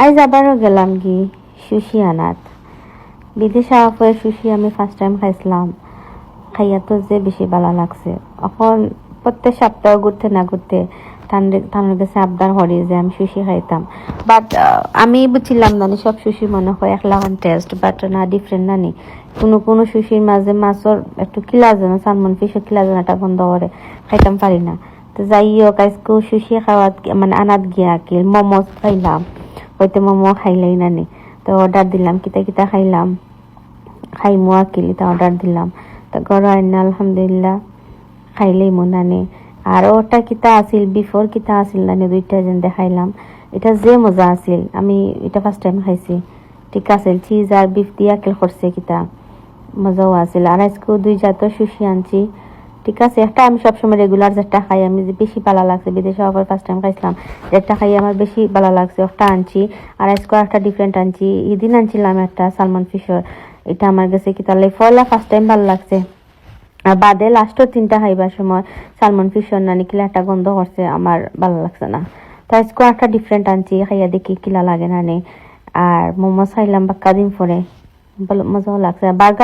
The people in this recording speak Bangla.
আজ আবারও গেলাম কি সুশি আনাত। বিদেশে আফে সুশি আমি ফার্স্ট টাইম খাইছিলাম, খাইয়া তো যে বেশি ভালো লাগছে। এখন প্রত্যেক সপ্তাহ ঘুরতে না ঘুরতে টানের কাছে আবদার করি যে আমি সুশি খাইতাম। বাট আমি বুঝছিলাম না সব সুশি মনে হয় একলাখান টেস্ট, বাট না ডিফারেন্ট নানি। কোনো কোনো সুশির মাঝে মাছের একটু কিলা যেন সালমন ফিশের কিলা যেন একটা গন্ধ করে, খাইতাম পারি না। তো যাই হোক আজকেও সুশি খাওয়াত মানে আনাত গিয়া কি মোমোস খাইলাম, হয়তো মোমো খাইলাই নানি। তো অর্ডার দিলাম, কিতা কিতা খাইলাম খাইমো আকিল, তা অর্ডার দিলাম। তো ঘরে আইনা আলহামদুলিল্লাহ খাইলেই মনানে। আর ওটা কিতা আছিল বিফোর কিতা আছিল নানি দুইটা যেন দেখাইলাম। এটা যে মজা আছিল, আমি এটা ফার্স্ট টাইম খাইছি। ঠিক আছে, চিজ আর বিফ দিয়া কেল করছে কিতা মজাও আছিল। আর আজকেও দুই জাতের সুশি আনছি। ঠিক আছে, একটা আমি সবসময় রেগুলার যেটা খাই, আমি যে বেশি ভালো লাগছে বিদেশে আবার ফার্স্ট টাইম খাইছিলাম, যেটা খাই আমার বেশি ভালো লাগছে ওটা আনছি। আর আজকে একটা ডিফারেন্ট আনছি, এদিন আনছিলাম একটা সালমন ফিশর। এটা আমার কাছে কি তাহলে ফলা ফার্স্ট টাইম ভালো লাগছে। আর বাদে লাস্টও তিনটা খাইবার সময় সালমন ফিশর না নিকিলে একটা গন্ধ করছে, আমার ভালো লাগছে না। তো আজকে একটা ডিফারেন্ট আনছি, খাইয়া দেখি কিলা লাগে না নে। আর মোমোস খাইলাম বাক্কা দিন পরে, মজাও লাগছে। বার্গার